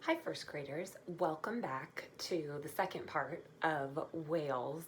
Hi, first graders. Welcome back to the second part of whales.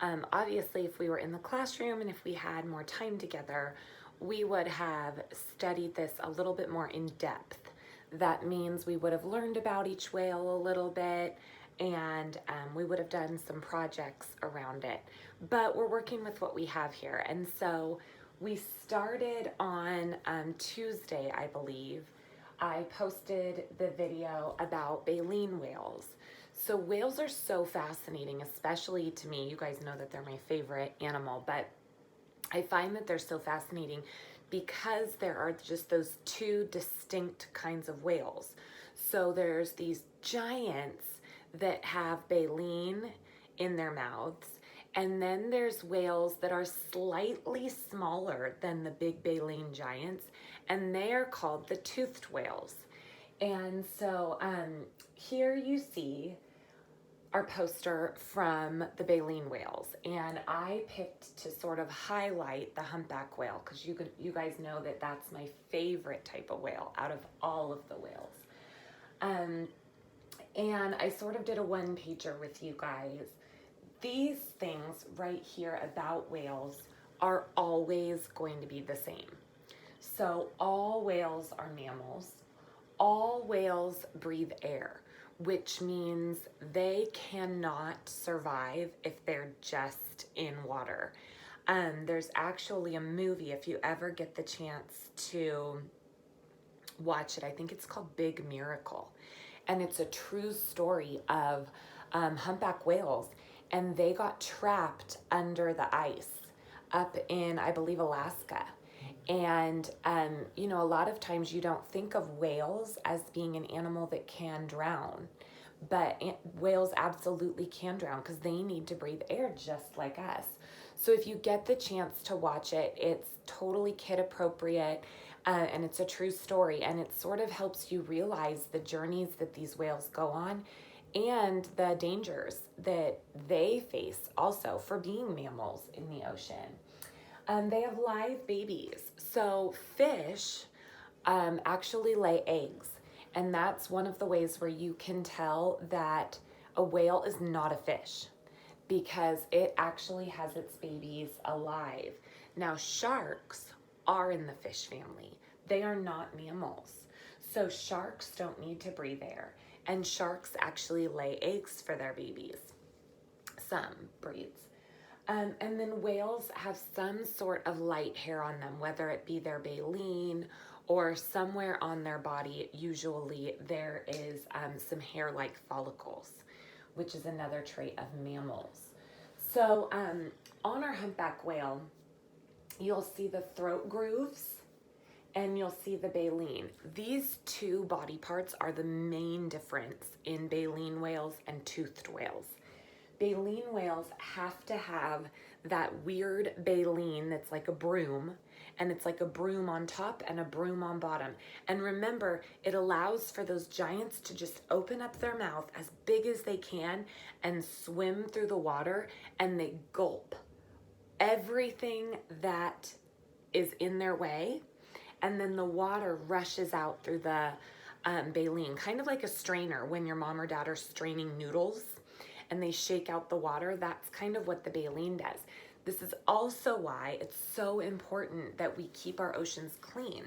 Obviously, if we were in the classroom and if we had more time together, we would have studied this a little bit more in depth. That means we would have learned about each whale a little bit and we would have done some projects around it. But we're working with what we have here. And so we started on Tuesday, I believe. I posted the video about baleen whales. So whales are so fascinating, especially to me. You guys know that they're my favorite animal, but I find that they're so fascinating because there are just those two distinct kinds of whales. So there's these giants that have baleen in their mouths, and then there's whales that are slightly smaller than the big baleen giants, and they are called the toothed whales. And so here you see our poster from the baleen whales, and I picked to sort of highlight the humpback whale because you guys know that that's my favorite type of whale out of all of the whales. And I sort of did a one-pager with you guys. These things right here about whales are always going to be the same. So all whales are mammals. All whales breathe air, which means they cannot survive if they're just in water. There's actually a movie, if you ever get the chance to watch it, I think it's called Big Miracle. And it's a true story of humpback whales, and they got trapped under the ice up in, I believe, Alaska. And, a lot of times you don't think of whales as being an animal that can drown, but whales absolutely can drown because they need to breathe air just like us. So if you get the chance to watch it, it's totally kid appropriate. And it's a true story, and it sort of helps you realize the journeys that these whales go on and the dangers that they face also for being mammals in the ocean. They have live babies. So fish actually lay eggs, and that's one of the ways where you can tell that a whale is not a fish because it actually has its babies alive. Now, sharks are in the fish family. They are not mammals. So sharks don't need to breathe air, and sharks actually lay eggs for their babies, some breeds. And then whales have some sort of light hair on them, whether it be their baleen or somewhere on their body. Usually there is some hair-like follicles, which is another trait of mammals. So on our humpback whale, you'll see the throat grooves and you'll see the baleen. These two body parts are the main difference in baleen whales and toothed whales. Baleen whales have to have that weird baleen that's like a broom, and it's like a broom on top and a broom on bottom. And remember, it allows for those giants to just open up their mouth as big as they can and swim through the water, and they gulp everything that is in their way, and then the water rushes out through the baleen, kind of like a strainer when your mom or dad are straining noodles and they shake out the water. That's kind of what the baleen does. This is also why it's so important that we keep our oceans clean,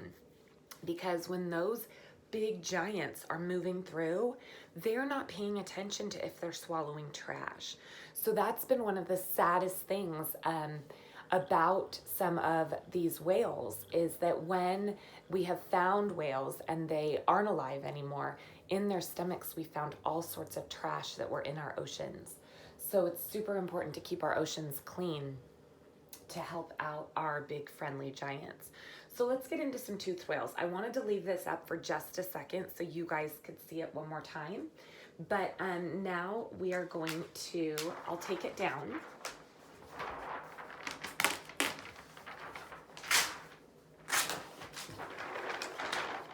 because when those big giants are moving through, they're not paying attention to if they're swallowing trash. So that's been one of the saddest things about some of these whales, is that when we have found whales and they aren't alive anymore, in their stomachs we found all sorts of trash that were in our oceans. So it's super important to keep our oceans clean to help out our big friendly giants. So let's get into some toothed whales. I wanted to leave this up for just a second so you guys could see it one more time. But now we are going to, I'll take it down.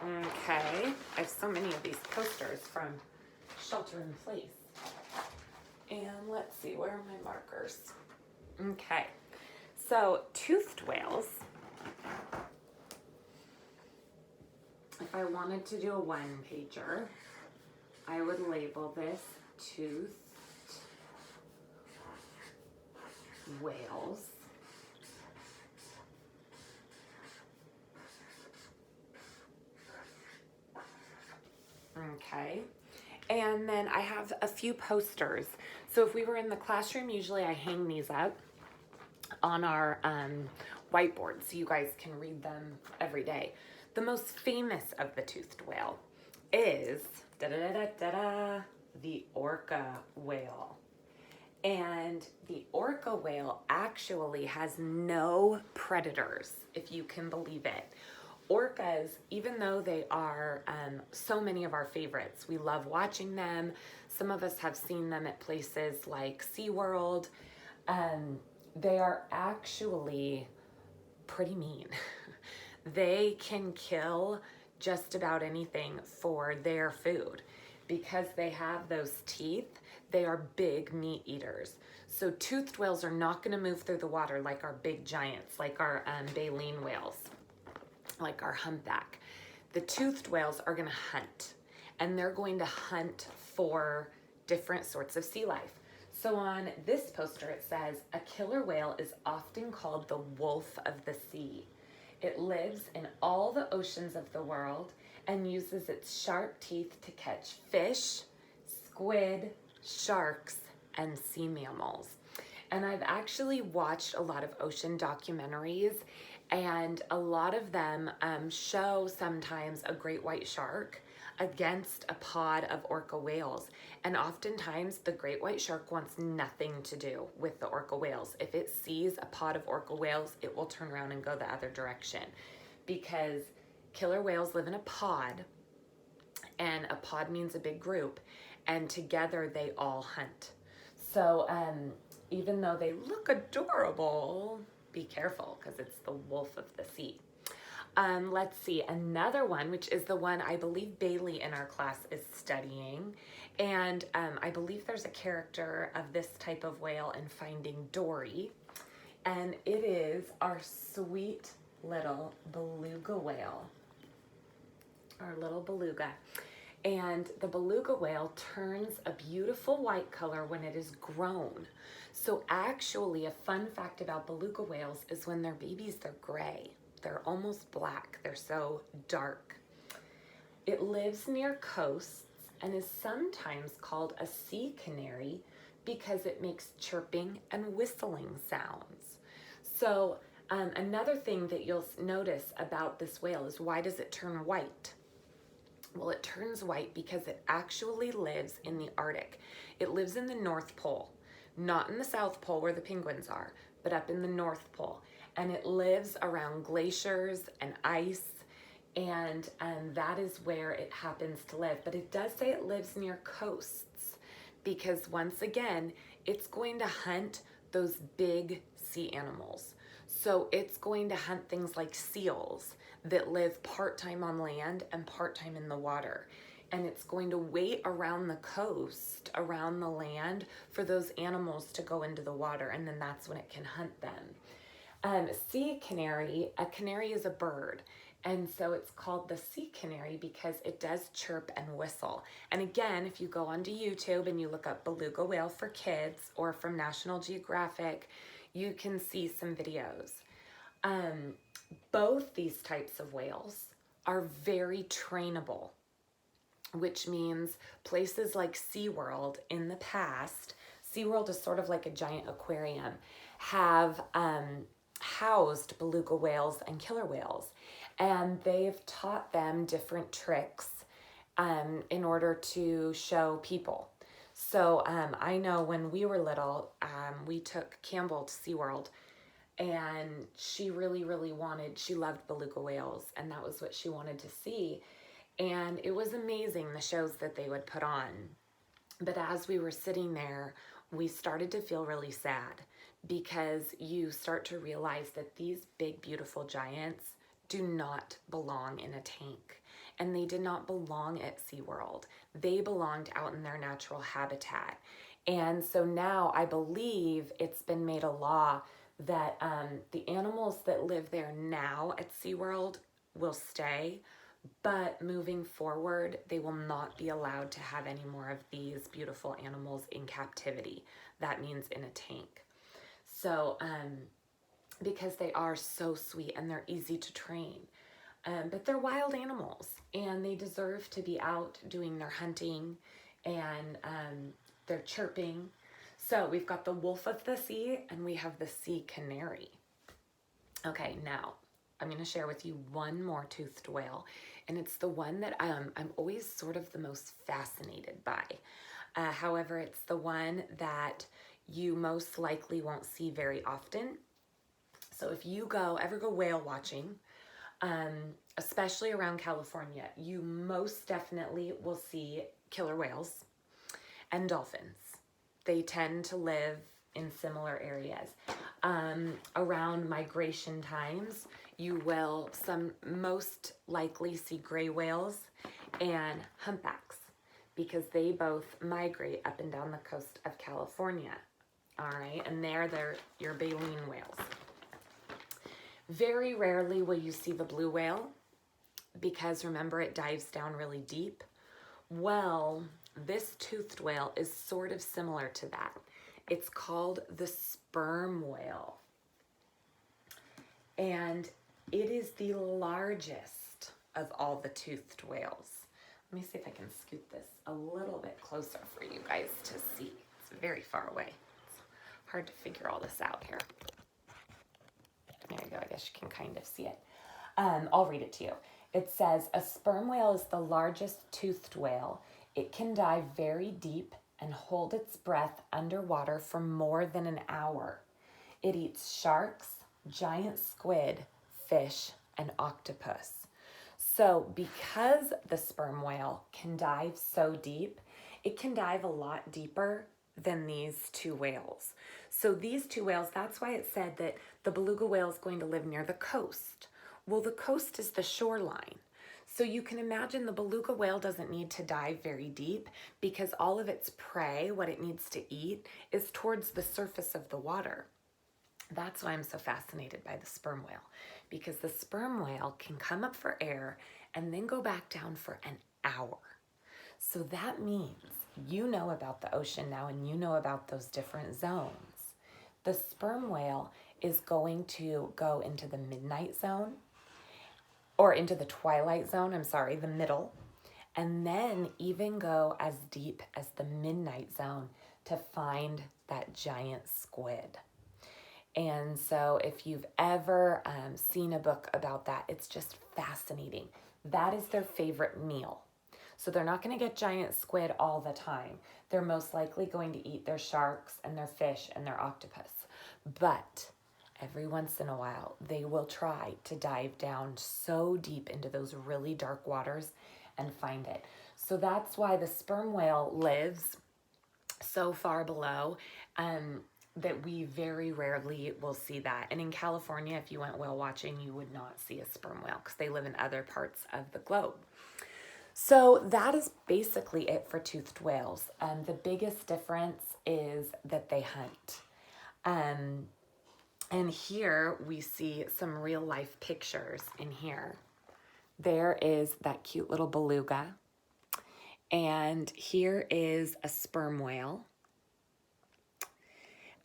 Okay, I have so many of these posters from Shelter in Place. And let's see, where are my markers? Okay, so toothed whales, if I wanted to do a one-pager, I would label this toothed whales. Okay. And then I have a few posters. So if we were in the classroom, usually I hang these up on our whiteboard so you guys can read them every day. The most famous of the toothed whale is the orca whale. And the orca whale actually has no predators, if you can believe it. Orcas, even though they are so many of our favorites, we love watching them. Some of us have seen them at places like SeaWorld. They are actually pretty mean. They can kill just about anything for their food. Because they have those teeth, they are big meat eaters. So toothed whales are not going to move through the water like our big giants, like our baleen whales, like our humpback. The toothed whales are going to hunt, and they're going to hunt for different sorts of sea life. So on this poster it says, a killer whale is often called the wolf of the sea. It lives in all the oceans of the world and uses its sharp teeth to catch fish, squid, sharks, and sea mammals. And I've actually watched a lot of ocean documentaries, and a lot of them show sometimes a great white shark against a pod of orca whales. And oftentimes the great white shark wants nothing to do with the orca whales. If it sees a pod of orca whales, it will turn around and go the other direction, because killer whales live in a pod, and a pod means a big group, and together they all hunt. So even though they look adorable, be careful, because it's the wolf of the sea. Let's see, another one, which is the one I believe Bailey in our class is studying. And I believe there's a character of this type of whale in Finding Dory. And it is our sweet little beluga whale. Our little beluga. And the beluga whale turns a beautiful white color when it is grown. So actually, a fun fact about beluga whales is when they're babies, they're gray. They're almost black. They're so dark. It lives near coasts and is sometimes called a sea canary because it makes chirping and whistling sounds. So another thing that you'll notice about this whale is, why does it turn white? Well, it turns white because it actually lives in the Arctic. It lives in the North Pole, not in the South Pole where the penguins are, but up in the North Pole. And it lives around glaciers and ice, and that is where it happens to live. But it does say it lives near coasts, because once again, it's going to hunt those big sea animals. So it's going to hunt things like seals that live part-time on land and part-time in the water. And it's going to wait around the coast, around the land, for those animals to go into the water, and then that's when it can hunt them. Sea canary, a canary is a bird, and so it's called the sea canary because it does chirp and whistle. And again, if you go onto YouTube and you look up beluga whale for kids, or from National Geographic, you can see some videos. Both these types of whales are very trainable, which means places like SeaWorld in the past, SeaWorld is sort of like a giant aquarium, have housed beluga whales and killer whales. And they've taught them different tricks in order to show people. So I know when we were little, we took Campbell to SeaWorld, and she really she loved beluga whales, and that was what she wanted to see. And it was amazing, the shows that they would put on. But as we were sitting there, we started to feel really sad, because you start to realize that these big, beautiful giants do not belong in a tank. And they did not belong at SeaWorld. They belonged out in their natural habitat. And so now I believe it's been made a law that the animals that live there now at SeaWorld will stay, but moving forward, they will not be allowed to have any more of these beautiful animals in captivity. That means in a tank. So, because they are so sweet and they're easy to train. But they're wild animals and they deserve to be out doing their hunting and their chirping. So we've got the wolf of the sea and we have the sea canary. Okay, now I'm going to share with you one more toothed whale, and it's the one that I'm always sort of the most fascinated by. However, it's the one that you most likely won't see very often. So if you ever go whale watching, especially around California, you most definitely will see killer whales and dolphins. They tend to live in similar areas. Around migration times, you will most likely see gray whales and humpbacks because they both migrate up and down the coast of California. All right, and they're your baleen whales. Very rarely will you see the blue whale because remember it dives down really deep. Well, this toothed whale is sort of similar to that. It's called the sperm whale. And it is the largest of all the toothed whales. Let me see if I can scoot this a little bit closer for you guys to see. It's very far away. It's hard to figure all this out here. There you go. I guess you can kind of see it. I'll read it to you. It says, a sperm whale is the largest toothed whale. It can dive very deep and hold its breath underwater for more than an hour. It eats sharks, giant squid, fish, and octopus. So because the sperm whale can dive so deep, it can dive a lot deeper than these two whales. So these two whales, that's why it said that the beluga whale is going to live near the coast. Well, the coast is the shoreline. So you can imagine the beluga whale doesn't need to dive very deep because all of its prey, what it needs to eat, is towards the surface of the water. That's why I'm so fascinated by the sperm whale, because the sperm whale can come up for air and then go back down for an hour. So that means you know about the ocean now and you know about those different zones. The sperm whale is going to go into the midnight zone, or into the twilight zone, the middle, and then even go as deep as the midnight zone to find that giant squid. And so if you've ever seen a book about that, it's just fascinating. That is their favorite meal. So they're not going to get giant squid all the time. They're most likely going to eat their sharks and their fish and their octopus. But every once in a while, they will try to dive down so deep into those really dark waters and find it. So that's why the sperm whale lives so far below that we very rarely will see that. And in California, if you went whale watching, you would not see a sperm whale because they live in other parts of the globe. So that is basically it for toothed whales. The biggest difference is that they hunt. And here we see some real life pictures in here. There is that cute little beluga. And here is a sperm whale.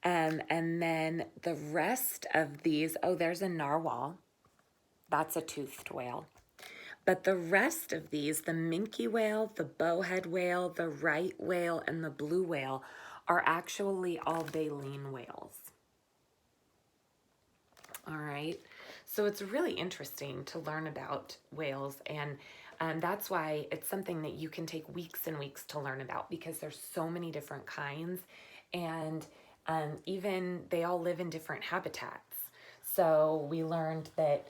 And then the rest of these, there's a narwhal. That's a toothed whale. But the rest of these, the minke whale, the bowhead whale, the right whale, and the blue whale are actually all baleen whales. All right. So it's really interesting to learn about whales, and that's why it's something that you can take weeks and weeks to learn about because there's so many different kinds, and even they all live in different habitats. So we learned that,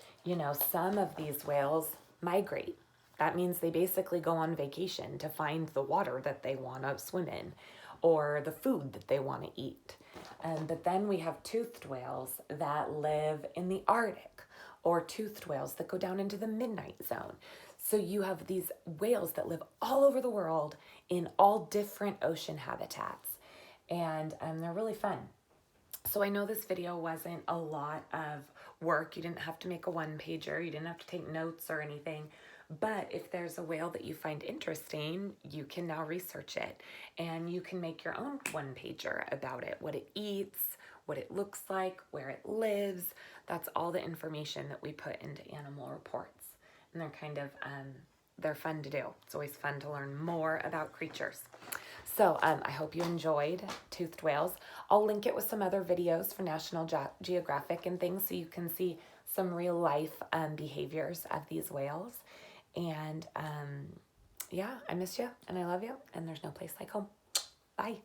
some of these whales migrate. That means they basically go on vacation to find the water that they want to swim in or the food that they want to eat. But then we have toothed whales that live in the Arctic, or toothed whales that go down into the midnight zone. So you have these whales that live all over the world in all different ocean habitats. And they're really fun. So I know this video wasn't a lot of work. You didn't have to make a one-pager. You didn't have to take notes or anything. But if there's a whale that you find interesting, you can now research it and you can make your own one pager about it, what it eats, what it looks like, where it lives. That's all the information that we put into animal reports. And they're kind of, they're fun to do. It's always fun to learn more about creatures. So I hope you enjoyed toothed whales. I'll link it with some other videos for National Geographic and things so you can see some real life behaviors of these whales. And yeah, I miss you and I love you, and there's no place like home. Bye.